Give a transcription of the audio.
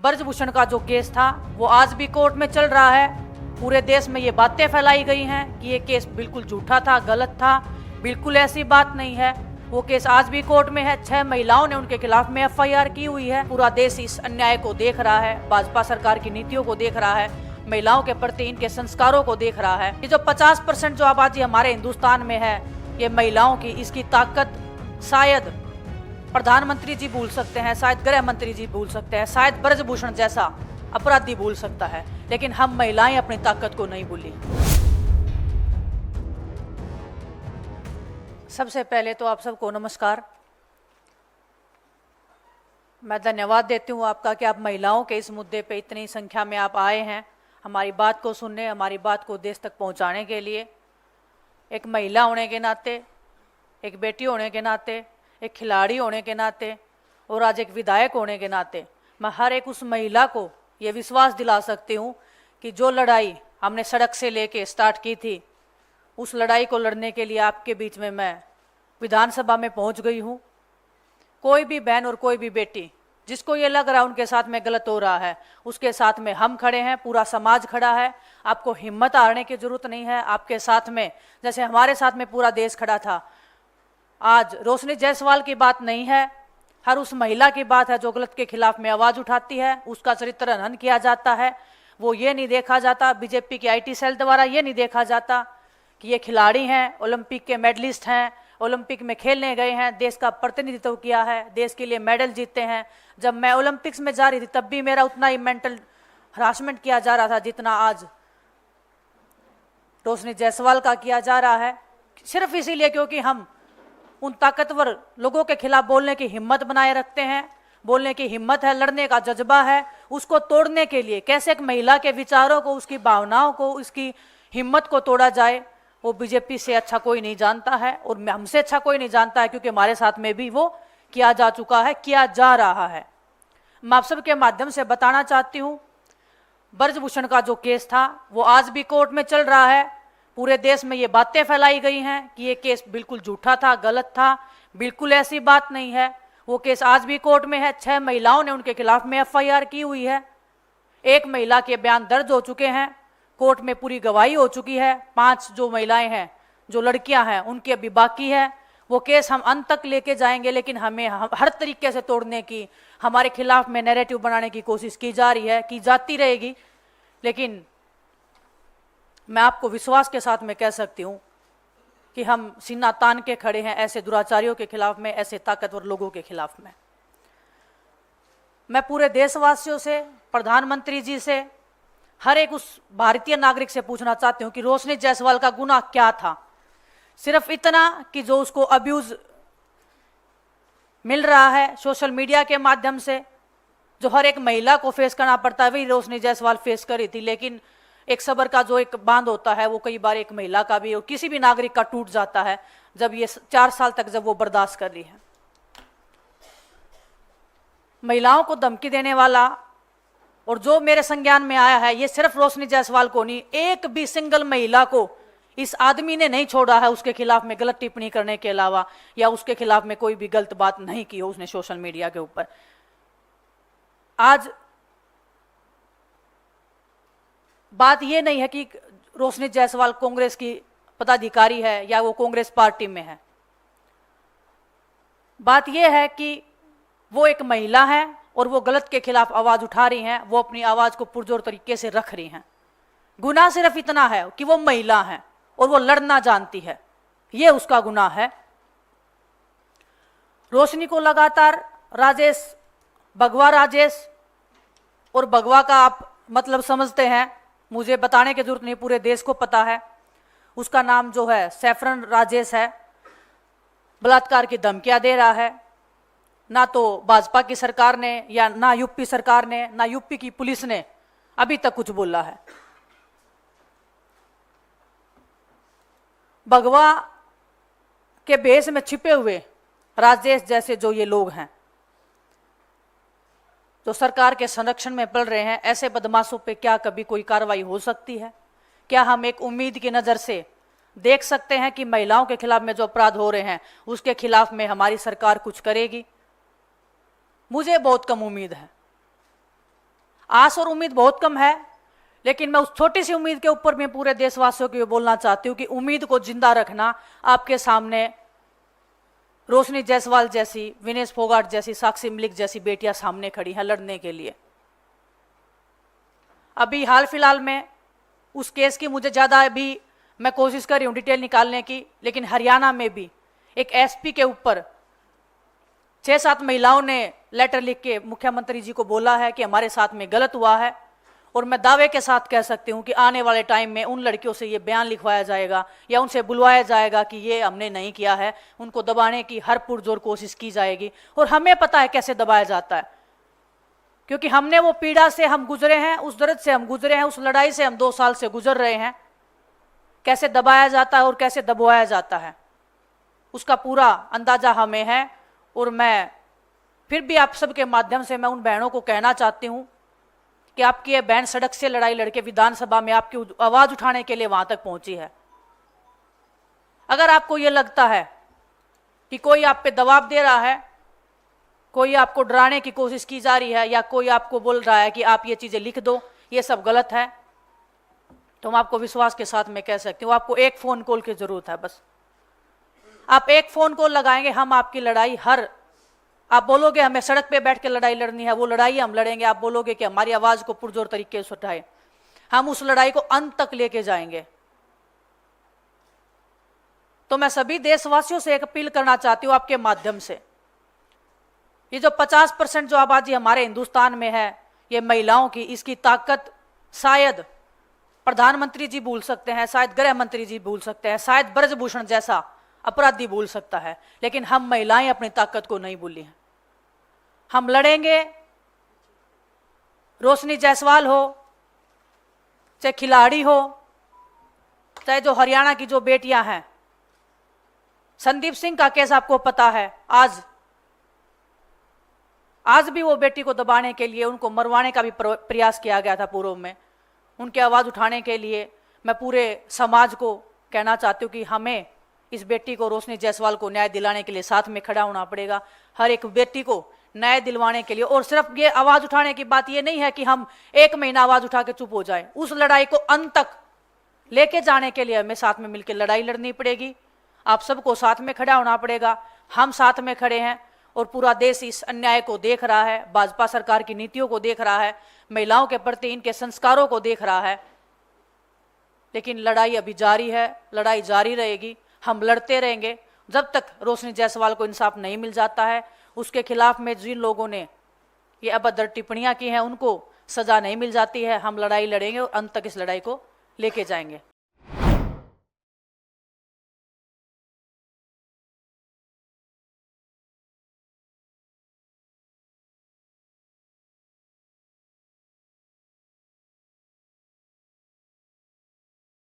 ब्रजभूषण का जो केस था वो आज भी कोर्ट में चल रहा है। पूरे देश में ये बातें फैलाई गई हैं कि ये केस बिल्कुल झूठा था, गलत था। बिल्कुल ऐसी बात नहीं है। वो केस आज भी कोर्ट में है। 6 महिलाओं ने उनके खिलाफ में एफआईआर की हुई है। पूरा देश इस अन्याय को देख रहा है, भाजपा सरकार की नीतियों को देख रहा है, महिलाओं के प्रति इनके संस्कारों को देख रहा है। ये जो 50% जो आबादी हमारे हिंदुस्तान में है, ये महिलाओं की, इसकी ताकत शायद प्रधानमंत्री जी भूल सकते हैं, शायद गृह मंत्री जी भूल सकते हैं, शायद ब्रजभूषण जैसा अपराधी भूल सकता है, लेकिन हम महिलाएं अपनी ताकत को नहीं भूली। सबसे पहले तो आप सबको नमस्कार। मैं धन्यवाद देती हूँ आपका कि आप महिलाओं के इस मुद्दे पे इतनी संख्या में आप आए हैं, हमारी बात को सुनने, हमारी बात को देश तक पहुँचाने के लिए। एक महिला होने के नाते, एक बेटी होने के नाते, एक खिलाड़ी होने के नाते और आज एक विधायक होने के नाते मैं हर एक उस महिला को ये विश्वास दिला सकती हूँ कि जो लड़ाई हमने सड़क से लेके स्टार्ट की थी, उस लड़ाई को लड़ने के लिए आपके बीच में मैं विधानसभा में पहुँच गई हूँ। कोई भी बहन और कोई भी बेटी जिसको ये लग रहा है उनके साथ में गलत हो रहा है, उसके साथ में हम खड़े हैं, पूरा समाज खड़ा है। आपको हिम्मत हारने की जरूरत नहीं है। आपके साथ में जैसे हमारे साथ में पूरा देश खड़ा था। आज रोशनी जायसवाल की बात नहीं है, हर उस महिला की बात है जो गलत के खिलाफ में आवाज उठाती है, उसका चरित्र हनन किया जाता है। वो ये नहीं देखा जाता, बीजेपी की आईटी सेल द्वारा ये नहीं देखा जाता कि ये खिलाड़ी हैं, ओलंपिक के मेडलिस्ट हैं, ओलंपिक में खेलने गए हैं, देश का प्रतिनिधित्व किया है, देश के लिए मेडल जीते हैं। जब मैं ओलंपिक्स में जा रही थी तब भी मेरा उतना ही मेंटल हरासमेंट किया जा रहा था जितना आज रोशनी जायसवाल का किया जा रहा है, सिर्फ इसीलिए क्योंकि हम उन ताकतवर लोगों के खिलाफ बोलने की हिम्मत बनाए रखते हैं। बोलने की हिम्मत है, लड़ने का जज्बा है। उसको तोड़ने के लिए कैसे एक महिला के विचारों को, उसकी भावनाओं को, उसकी हिम्मत को तोड़ा जाए, वो बीजेपी से अच्छा कोई नहीं जानता है और हमसे अच्छा कोई नहीं जानता है, क्योंकि हमारे साथ में भी वो किया जा चुका है, किया जा रहा है। मैं आप सबके माध्यम से बताना चाहती हूँ, ब्रजभूषण का जो केस था वो आज भी कोर्ट में चल रहा है। पूरे देश में ये बातें फैलाई गई हैं कि ये केस बिल्कुल झूठा था, गलत था। बिल्कुल ऐसी बात नहीं है। वो केस आज भी कोर्ट में है। 6 महिलाओं ने उनके खिलाफ में एफआईआर की हुई है। एक महिला के बयान दर्ज हो चुके हैं, कोर्ट में पूरी गवाही हो चुकी है। 5 जो महिलाएं हैं, जो लड़कियां हैं, उनकी अभी बाकी है। वो केस हम अंत तक लेके जाएंगे, लेकिन हमें हर तरीके से तोड़ने की, हमारे खिलाफ में नैरेटिव बनाने की कोशिश की जा रही है, की जाती रहेगी। लेकिन मैं आपको विश्वास के साथ में कह सकती हूँ कि हम सीना तान के खड़े हैं ऐसे दुराचारियों के खिलाफ में, ऐसे ताकतवर लोगों के खिलाफ में। मैं पूरे देशवासियों से, प्रधानमंत्री जी से, हर एक उस भारतीय नागरिक से पूछना चाहती हूँ कि रोशनी जायसवाल का गुनाह क्या था। सिर्फ इतना कि जो उसको अब्यूज मिल रहा है सोशल मीडिया के माध्यम से, जो हर एक महिला को फेस करना पड़ता है, वही रोशनी जायसवाल फेस करी थी। लेकिन एक सबर का जो एक बांध होता है वो कई बार एक महिला का भी और किसी भी नागरिक का टूट जाता है, जब ये 4 साल तक जब वो बर्दाश्त कर रही है। महिलाओं को धमकी देने वाला और जो मेरे संज्ञान में आया है, ये सिर्फ रोशनी जायसवाल को नहीं, एक भी सिंगल महिला को इस आदमी ने नहीं छोड़ा है उसके खिलाफ में गलत टिप्पणी करने के अलावा, या उसके खिलाफ में कोई भी गलत बात नहीं की हो उसने सोशल मीडिया के ऊपर। आज बात यह नहीं है कि रोशनी जायसवाल कांग्रेस की पदाधिकारी है या वो कांग्रेस पार्टी में है। बात यह है कि वो एक महिला है और वो गलत के खिलाफ आवाज उठा रही हैं, वो अपनी आवाज को पुरजोर तरीके से रख रही हैं। गुनाह सिर्फ इतना है कि वो महिला है और वो लड़ना जानती है, ये उसका गुनाह है। रोशनी को लगातार राजेश, भगवा राजेश, और भगवा का आप मतलब समझते हैं, मुझे बताने की जरूरत नहीं, पूरे देश को पता है। उसका नाम जो है सैफरन राजेश है। बलात्कार की धमकियां दे रहा है। ना तो भाजपा की सरकार ने, या ना यूपी सरकार ने, ना यूपी की पुलिस ने अभी तक कुछ बोला है। भगवा के भेष में छिपे हुए राजेश जैसे जो ये लोग हैं, जो सरकार के संरक्षण में पड़ रहे हैं, ऐसे बदमाशों पे क्या कभी कोई कार्रवाई हो सकती है? क्या हम एक उम्मीद की नज़र से देख सकते हैं कि महिलाओं के खिलाफ में जो अपराध हो रहे हैं उसके खिलाफ में हमारी सरकार कुछ करेगी? मुझे बहुत कम उम्मीद है। आस और उम्मीद बहुत कम है, लेकिन मैं उस छोटी सी उम्मीद के ऊपर मैं पूरे देशवासियों को ये बोलना चाहती हूँ कि उम्मीद को जिंदा रखना। आपके सामने रोशनी जायसवाल जैसी, विनेश फोगाट जैसी, साक्षी मलिक जैसी बेटियां सामने खड़ी हैं लड़ने के लिए। अभी हाल फिलहाल में उस केस की मुझे ज़्यादा अभी मैं कोशिश कर रही हूँ डिटेल निकालने की, लेकिन हरियाणा में भी एक एसपी के ऊपर 6-7 महिलाओं ने लेटर लिख के मुख्यमंत्री जी को बोला है कि हमारे साथ में गलत हुआ है। और मैं दावे के साथ कह सकती हूँ कि आने वाले टाइम में उन लड़कियों से ये बयान लिखवाया जाएगा या उनसे बुलवाया जाएगा कि ये हमने नहीं किया है। उनको दबाने की हर पुरजोर कोशिश की जाएगी और हमें पता है कैसे दबाया जाता है, क्योंकि हमने वो पीड़ा से हम गुजरे हैं, उस दर्द से हम गुजरे हैं, उस लड़ाई से हम 2 साल से गुजर रहे हैं। कैसे दबाया जाता है और कैसे दबाया जाता है उसका पूरा अंदाजा हमें है। और मैं फिर भी आप सबके माध्यम से मैं उन बहनों को कहना चाहती हूँ कि आपकी ये बहन सड़क से लड़ाई लड़के विधानसभा में आपकी आवाज उठाने के लिए वहां तक पहुंची है। अगर आपको ये लगता है कि कोई आप पे दबाव दे रहा है, कोई आपको डराने की कोशिश की जा रही है, या कोई आपको बोल रहा है कि आप ये चीजें लिख दो, ये सब गलत है, तो मैं आपको विश्वास के साथ मैं कह सकती हूँ आपको एक फोन कॉल की जरूरत है। बस आप एक फोन कॉल लगाएंगे, हम आपकी लड़ाई आप बोलोगे हमें सड़क पे बैठ के लड़ाई लड़नी है, वो लड़ाई हम लड़ेंगे। आप बोलोगे कि हमारी आवाज को पुरजोर तरीके से उठाए, हम उस लड़ाई को अंत तक लेके जाएंगे। तो मैं सभी देशवासियों से एक अपील करना चाहती हूँ आपके माध्यम से, ये जो 50% जो आबादी हमारे हिंदुस्तान में है ये महिलाओं की, इसकी ताकत शायद प्रधानमंत्री जी भूल सकते हैं, शायद गृह मंत्री जी भूल सकते हैं, शायद ब्रजभूषण जैसा अपराधी भूल सकता है, लेकिन हम महिलाएं अपनी ताकत को नहीं भूली हैं। हम लड़ेंगे। रोशनी जायसवाल हो, चाहे खिलाड़ी हो, चाहे जो हरियाणा की जो बेटियां हैं, संदीप सिंह का केस आपको पता है। आज भी वो बेटी को दबाने के लिए, उनको मरवाने का भी प्रयास किया गया था पूर्व में। उनकी आवाज उठाने के लिए मैं पूरे समाज को कहना चाहती हूँ कि हमें इस बेटी को, रोशनी जायसवाल को न्याय दिलाने के लिए साथ में खड़ा होना पड़ेगा। हर एक बेटी को न्याय दिलवाने के लिए। और सिर्फ ये आवाज उठाने की बात ये नहीं है कि हम 1 महीना आवाज उठा के चुप हो जाए, उस लड़ाई को अंत तक लेके जाने के लिए हमें साथ में मिलकर लड़ाई लड़नी पड़ेगी। आप सबको साथ में खड़ा होना पड़ेगा। हम साथ में खड़े हैं और पूरा देश इस अन्याय को देख रहा है, भाजपा सरकार की नीतियों को देख रहा है, महिलाओं के प्रति इनके संस्कारों को देख रहा है। लेकिन लड़ाई अभी जारी है, लड़ाई जारी रहेगी। हम लड़ते रहेंगे जब तक रोशनी जायसवाल को इंसाफ नहीं मिल जाता है। उसके खिलाफ में जिन लोगों ने ये अभद्र टिप्पणियां की हैं उनको सजा नहीं मिल जाती है। हम लड़ाई लड़ेंगे और अंत तक इस लड़ाई को लेके जाएंगे।